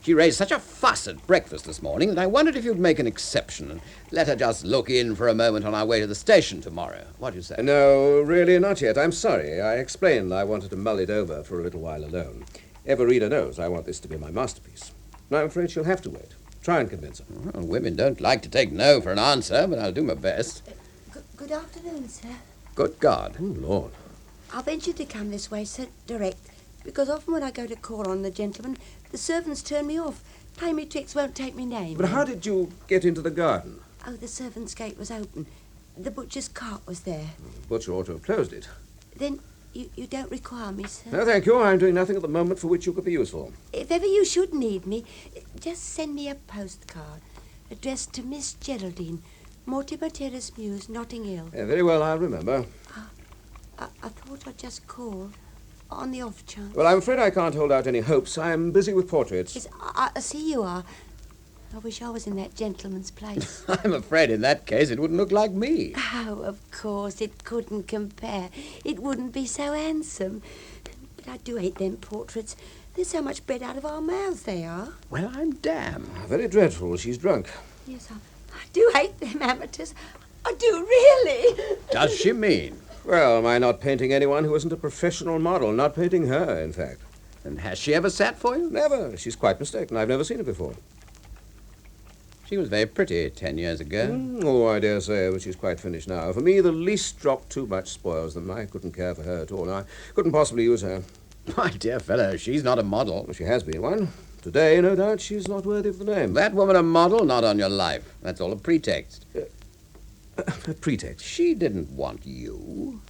She raised such a fuss at breakfast this morning that I wondered if you'd make an exception and let her just look in for a moment on our way to the station tomorrow. What do you say? No, really not yet. I'm sorry. I explained I wanted to mull it over for a little while alone. Everina knows I want this to be my masterpiece. And I'm afraid she'll have to wait. Try and convince her. Well, women don't like to take no for an answer, but I'll do my best. Good afternoon, sir. Good God. Oh, Lord. I ventured to come this way, sir, direct, because often when I go to call on the gentleman, the servants turn me off. Play me tricks, won't take me name. But how did you get into the garden? Oh, the servants' gate was open. The butcher's cart was there. The butcher ought to have closed it. Then you don't require me, sir? No, thank you. I'm doing nothing at the moment for which you could be useful. If ever you should need me, just send me a postcard addressed to Miss Geraldine, Mortimer Terrace Mews, Notting Hill. Very well, I'll remember. I thought I'd just call on the off chance. Well, I'm afraid I can't hold out any hopes. I'm busy with portraits. Yes, I see you are. I wish I was in that gentleman's place. I'm afraid in that case it wouldn't look like me. Oh, of course, it couldn't compare. It wouldn't be so handsome. But I do hate them portraits. They're so much bread out of our mouths, they are. Well, I'm damned. Very dreadful. She's drunk. Yes, I do hate them amateurs. I do, really. Does she mean? Well, am I not painting anyone who isn't a professional model? Not painting her, in fact. And has she ever sat for you? Never. She's quite mistaken. I've never seen her before. She was very pretty 10 years ago. Oh, I dare say, but she's quite finished now. For me, the least drop too much spoils them. I couldn't care for her at all. I couldn't possibly use her. My dear fellow, she's not a model. Well, she has been one. Today, no doubt, she's not worthy of the name. That woman a model? Not on your life. That's all a pretext. A pretext? She didn't want you.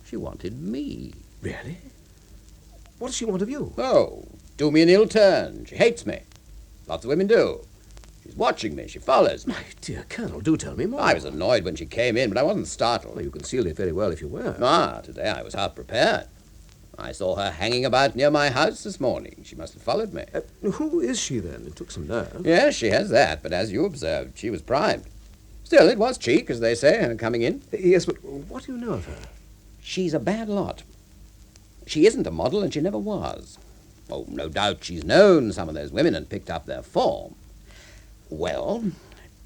She wanted me. Really? What does she want of you? Oh, do me an ill turn. She hates me. Lots of women do. She's watching me. She follows me. My dear Colonel, do tell me more. I was annoyed when she came in, but I wasn't startled. Well, you concealed it very well if you were. Ah, today I was half prepared. I saw her hanging about near my house this morning. She must have followed me. Who is she, then? It took some nerve. Yes, she has that, but as you observed, she was primed. Still, it was cheek, as they say, her coming in. Yes, but what do you know of her? She's a bad lot. She isn't a model, and she never was. Oh, no doubt she's known some of those women and picked up their form. Well,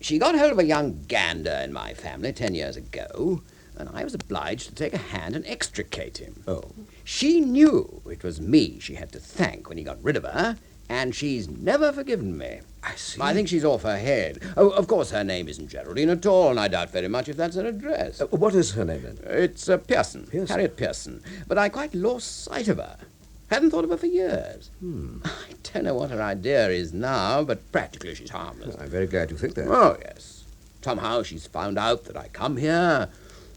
she got hold of a young gander in my family 10 years ago, and I was obliged to take a hand and extricate him. Oh. She knew it was me she had to thank when he got rid of her, and she's never forgiven me. I see. I think she's off her head. Oh, of course, her name isn't Geraldine at all, and I doubt very much if that's her address. What is her name, then? It's Pearson. Harriet Pearson. But I quite lost sight of her. Hadn't thought of her for years. I don't know what her idea is now, but practically she's harmless. I'm very glad you think that. Oh, yes. Somehow she's found out that I come here.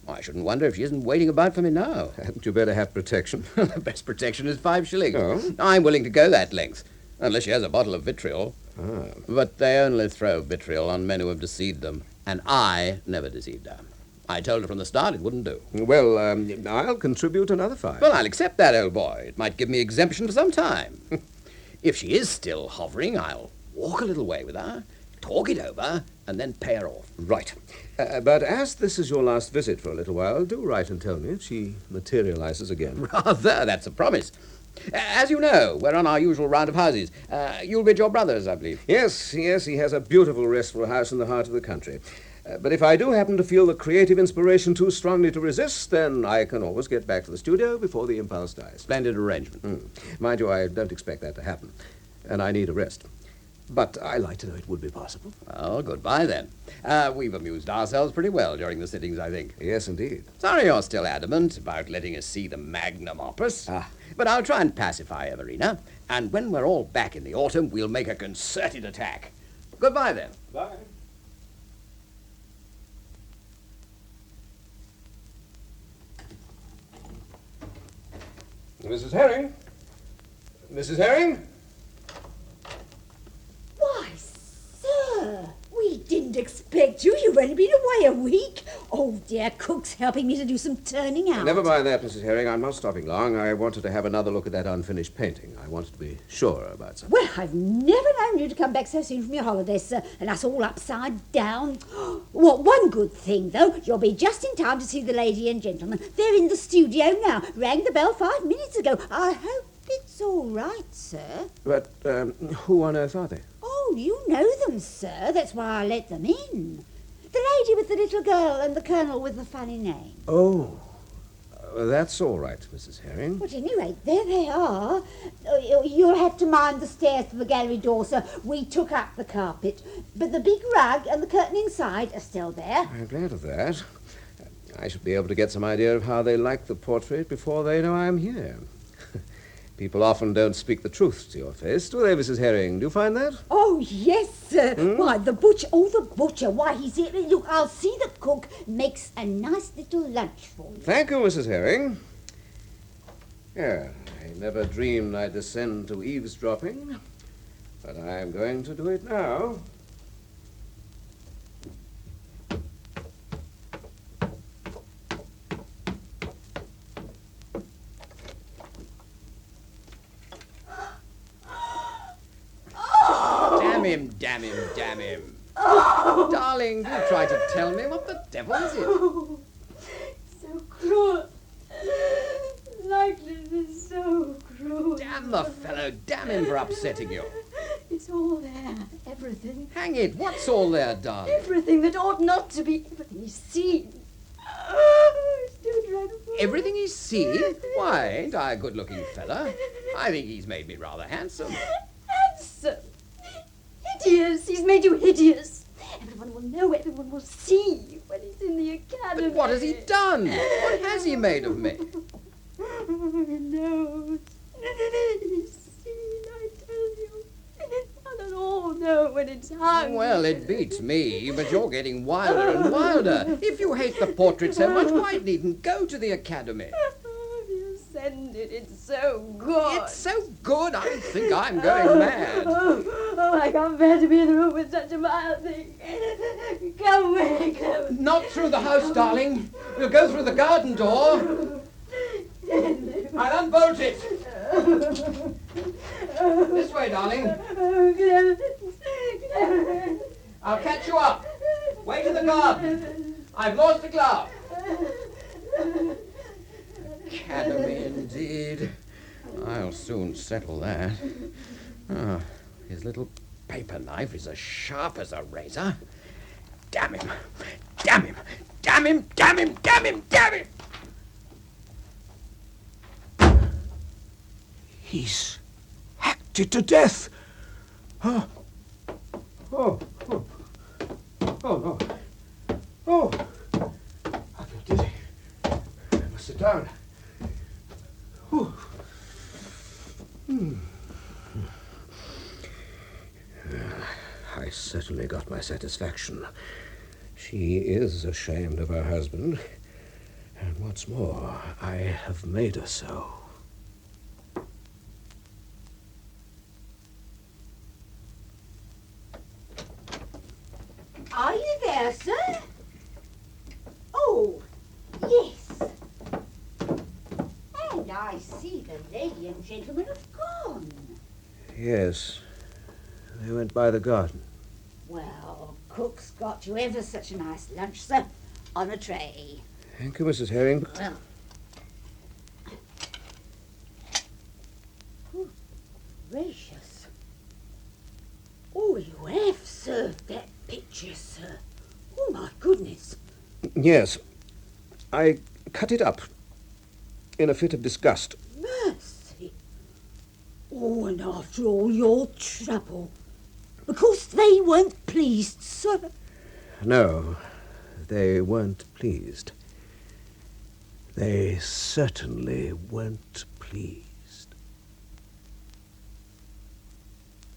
I shouldn't wonder if she isn't waiting about for me now. Hadn't you better have protection? The best protection is 5 shillings. Oh? I'm willing to go that length, unless she has a bottle of vitriol. Ah. But they only throw vitriol on men who have deceived them, and I never deceived her. I told her from the start it wouldn't do. Well, I'll contribute another 5. Well, I'll accept that, old boy. It might give me exemption for some time. If she is still hovering, I'll walk a little way with her, talk it over, and then pay her off. Right. But as this is your last visit for a little while, do write and tell me if she materializes again. Rather, that's a promise. As you know, we're on our usual round of houses. You'll be at your brother's, I believe. Yes, he has a beautiful, restful house in the heart of the country. But if I do happen to feel the creative inspiration too strongly to resist, then I can always get back to the studio before the impulse dies. Splendid arrangement. Mind you, I don't expect that to happen, and I need a rest. But I like to know it would be possible. Well, goodbye, then. We've amused ourselves pretty well during the sittings, I think. Yes, indeed. Sorry you're still adamant about letting us see the magnum opus. But I'll try and pacify Everina, and when we're all back in the autumn, we'll make a concerted attack. Goodbye, then. Bye. Mrs. Herring? Mrs. Herring? Why, sir, we didn't expect you. You've only been away a week. Oh, dear, cook's helping me to do some turning out. Never mind that, Mrs. Herring. I'm not stopping long. I wanted to have another look at that unfinished painting. I wanted to be sure about something. Well, I've never known you to come back so soon from your holidays, sir, and us all upside down. Well, one good thing, though, you'll be just in time to see the lady and gentleman. They're in the studio now. Rang the bell 5 minutes ago. I hope it's all right, sir. But who on earth are they? Oh, you know them, sir. That's why I let them in. The lady with the little girl and the colonel with the funny name. Oh, that's all right, Mrs. Herring. But anyway, there they are. You'll have to mind the stairs to the gallery door, sir. We took up the carpet. But the big rug and the curtain inside are still there. I'm glad of that. I should be able to get some idea of how they like the portrait before they know I'm here. People often don't speak the truth to your face, do they, Mrs. Herring? Do you find that? Oh, yes, sir. Why, the butcher. Why, he's here. Look, I'll see the cook makes a nice little lunch for you. Thank you, Mrs. Herring. Yeah, I never dreamed I'd descend to eavesdropping, but I'm going to do it now. Damn him. Oh. Darling, do try to tell me what the devil is it? Oh, so cruel. Likeness is so cruel. Damn the fellow. Damn him for upsetting you. It's all there. Everything. Hang it. What's all there, darling? Everything that ought not to be. Everything he's seen. Oh, it's too dreadful. Everything he's seen? Why, ain't I a good-looking fella? I think he's made me rather handsome. Handsome? Hideous. He's made you hideous. Everyone will know, everyone will see when he's in the academy. But what has he done? What has he made of me? He knows. He's seen, I tell you. Not at all know when it's hung. Well, it beats me, but you're getting wilder and wilder. If you hate the portrait so much, why needn't go to the academy? You send it. It's so good. It's so good, I think I'm going mad. Oh, I can't bear to be in the room with such a vile thing. Come away, come. Not through the house, darling. We'll go through the garden door. I'll unbolt it. This way, darling. I'll catch you up. Wait in the garden. I've lost the glove. Academy, indeed. I'll soon settle that. Oh, his little paper knife is as sharp as a razor. Damn him! Damn him! Damn him! Damn him! Damn him! Damn him! He's hacked it to death. Oh. Oh. Oh. Oh, no. Oh. I feel dizzy. I must sit down. Whew. I certainly got my satisfaction. She is ashamed of her husband. And what's more, I have made her so. Are you there, sir? Oh, yes. And I see the lady and gentleman have gone. Yes. They went by the garden. Well, cook's got you ever such a nice lunch, sir, on a tray. Thank you, Mrs. Herring. Well. Oh, gracious. Oh, you have served that picture, sir. Oh, my goodness. Yes. I cut it up in a fit of disgust. Mercy. Oh, and after all your trouble. Because they weren't pleased, sir. No, they weren't pleased. They certainly weren't pleased.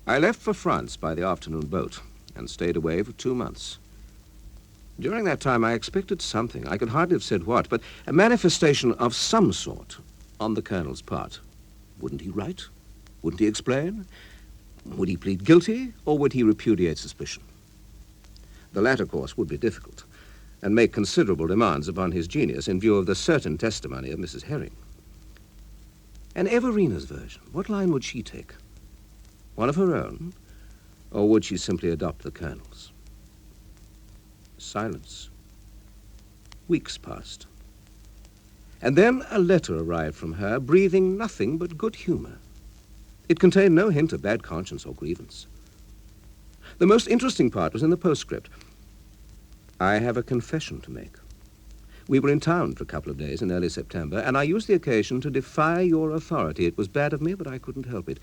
I left for France by the afternoon boat and stayed away for 2 months. During that time, I expected something. I could hardly have said what, but a manifestation of some sort on the Colonel's part. Wouldn't he write? Wouldn't he explain? Would he plead guilty, or would he repudiate suspicion? The latter course would be difficult, and make considerable demands upon his genius in view of the certain testimony of Mrs. Herring. And Everina's version, what line would she take? One of her own, or would she simply adopt the Colonel's? Silence. Weeks passed. And then a letter arrived from her, breathing nothing but good humor. It contained no hint of bad conscience or grievance. The most interesting part was in the postscript. I have a confession to make. We were in town for a couple of days in early September, and I used the occasion to defy your authority. It was bad of me, but I couldn't help it.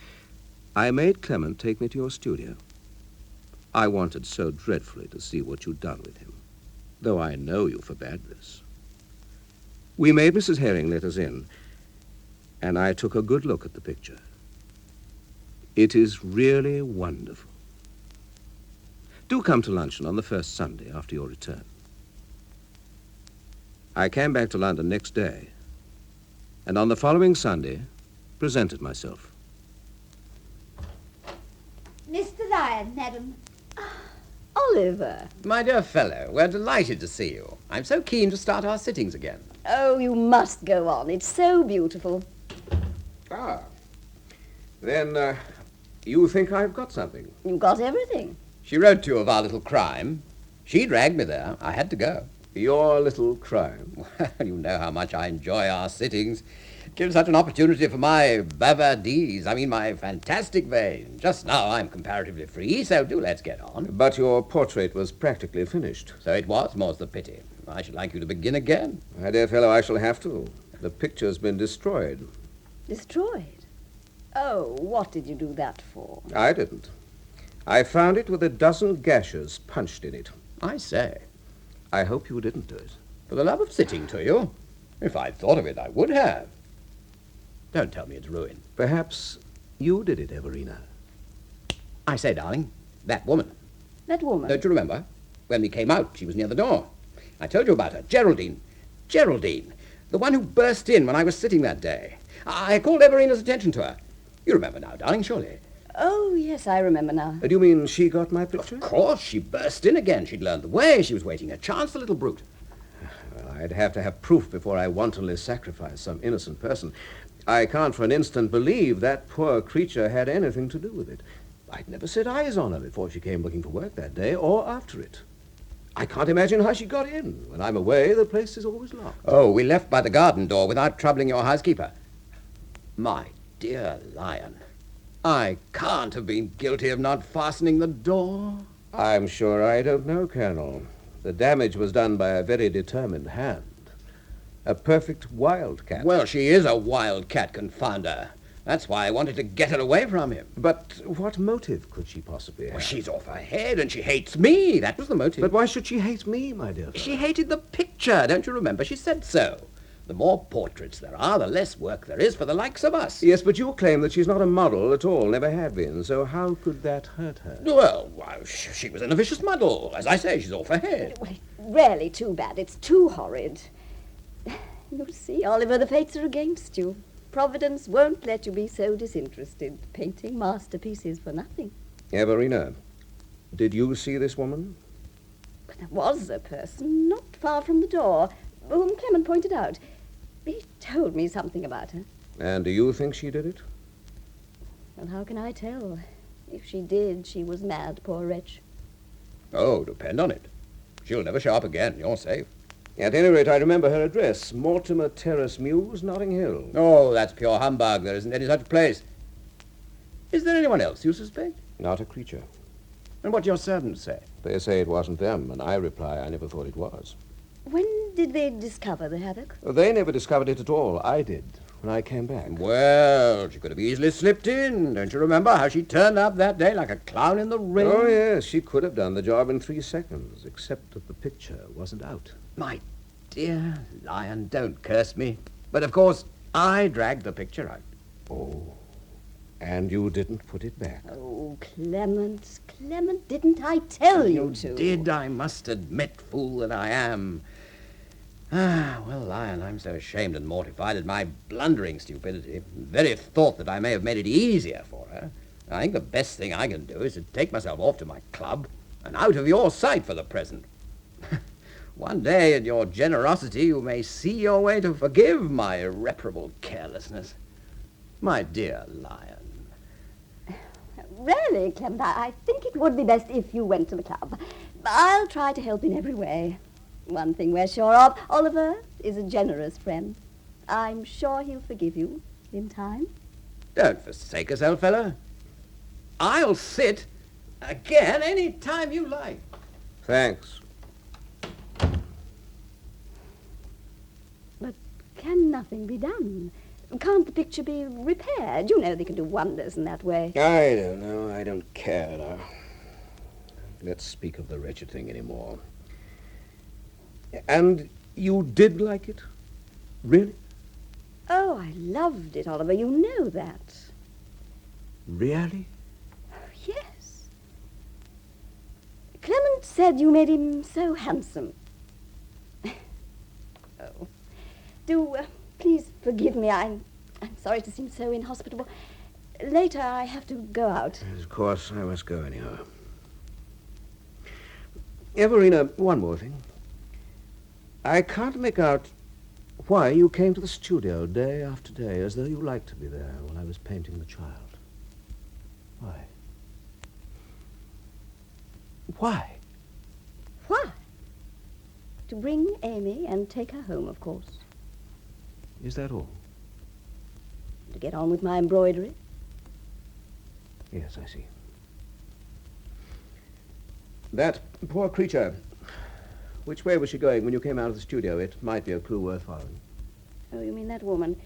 I made Clement take me to your studio. I wanted so dreadfully to see what you'd done with him, though I know you forbade this. We made Mrs. Herring let us in, and I took a good look at the picture. It is really wonderful. Do come to luncheon on the first Sunday after your return. I came back to London next day, and on the following Sunday, presented myself. Mr. Lyon, madam. Oliver. My dear fellow, we're delighted to see you. I'm so keen to start our sittings again. Oh, you must go on. It's so beautiful. Ah. Then, you think I've got something? You got everything. She wrote to you of our little crime. She dragged me there. I had to go. Your little crime? Well, you know how much I enjoy our sittings. It gives such an opportunity for my bavardies, my fantastic vein. Just now I'm comparatively free, so do let's get on. But your portrait was practically finished. So it was, more's the pity. I should like you to begin again. My dear fellow, I shall have to. The picture's been destroyed. Destroyed? Oh, what did you do that for? I didn't. I found it with a dozen gashes punched in it. I say. I hope you didn't do it. For the love of sitting to you. If I'd thought of it, I would have. Don't tell me it's ruined. Perhaps you did it, Everina. I say, darling, that woman. That woman? Don't you remember? When we came out, she was near the door. I told you about her. Geraldine. Geraldine. The one who burst in when I was sitting that day. I called Everina's attention to her. You remember now, darling, surely? Oh, yes, I remember now. Do you mean she got my picture? Of course, she burst in again. She'd learned the way. She was waiting her chance, the little brute. Well, I'd have to have proof before I wantonly sacrifice some innocent person. I can't for an instant believe that poor creature had anything to do with it. I'd never set eyes on her before she came looking for work that day, or after it. I can't imagine how she got in. When I'm away, the place is always locked. Oh, we left by the garden door without troubling your housekeeper. My dear Lyon, I can't have been guilty of not fastening the door. I'm sure I don't know, Colonel. The damage was done by a very determined hand. A perfect wildcat. Well, she is a wildcat, confound her. That's why I wanted to get her away from him. But what motive could she possibly have? Well, she's off her head and she hates me. That was the motive. But why should she hate me, my dear fellow? She hated the picture, don't you remember? She said so. The more portraits there are, the less work there is for the likes of us. Yes, but you claim that she's not a model at all, never had been, so how could that hurt her? Well, she was in a vicious muddle. As I say, she's off her head. Well, it's really too bad. It's too horrid. You see, Oliver, the fates are against you. Providence won't let you be so disinterested, painting masterpieces for nothing. Everina, did you see this woman? But there was a person not far from the door, whom Clement pointed out. He told me something about her. And do you think she did it? Well, how can I tell? If she did, she was mad, poor wretch. Oh, depend on it. She'll never show up again. You're safe. At any rate, I remember her address. Mortimer Terrace Mews, Notting Hill. Oh, that's pure humbug. There isn't any such place. Is there anyone else you suspect? Not a creature. And what do your servants say? They say it wasn't them, and I reply I never thought it was. When did they discover the havoc? They never discovered it at all. I did, when I came back. Well, she could have easily slipped in. Don't you remember how she turned up that day like a clown in the ring? Oh, yes, she could have done the job in 3 seconds, except that the picture wasn't out. My dear Lyon, don't curse me. But, of course, I dragged the picture out. Oh, and you didn't put it back. Oh, Clement, didn't I tell you to? Did, I must admit, fool that I am. Ah, well, Lyon, I'm so ashamed and mortified at my blundering stupidity. The very thought that I may have made it easier for her. I think the best thing I can do is to take myself off to my club and out of your sight for the present. One day, in your generosity, you may see your way to forgive my irreparable carelessness. My dear Lyon. Really, Clement, I think it would be best if you went to the club. I'll try to help in every way. One thing we're sure of, Oliver is a generous friend. I'm sure he'll forgive you in time. Don't forsake us, old fellow. I'll sit again any time you like. Thanks. But can nothing be done? Can't the picture be repaired? You know they can do wonders in that way. I don't know. I don't care now. Let's speak of the wretched thing anymore. And you did like it? Really? Oh, I loved it, Oliver. You know that. Really? Yes. Clement said you made him so handsome. Oh. Do please forgive me. I'm sorry to seem so inhospitable. Later I have to go out. Of course, I must go anyhow. Everina, one more thing. I can't make out why you came to the studio day after day, as though you liked to be there while I was painting the child. Why? Why? Why? To bring Amy and take her home, of course. Is that all? To get on with my embroidery. Yes, I see. That poor creature. Which way was she going when you came out of the studio? It might be a clue worth following. Oh, you mean that woman?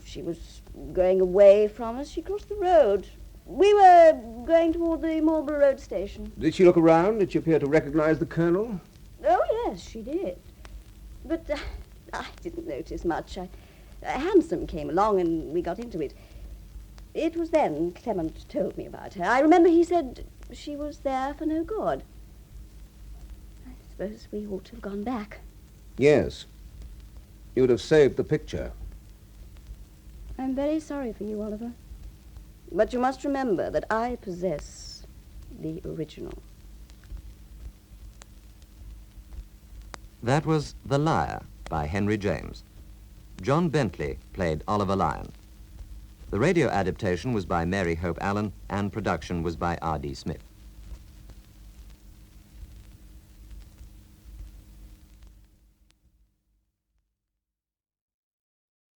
She was going away from us. She crossed the road. We were going toward the Marlborough Road station. Did she look around? Did she appear to recognize the Colonel? Oh, yes, she did. But I didn't notice much. A hansom came along and we got into it. It was then Clement told me about her. I remember he said she was there for no good. I suppose we ought to have gone back. Yes. You'd have saved the picture. I'm very sorry for you, Oliver. But you must remember that I possess the original. That was The Liar by Henry James. John Bentley played Oliver Lyon. The radio adaptation was by Mary Hope Allen and production was by R.D. Smith.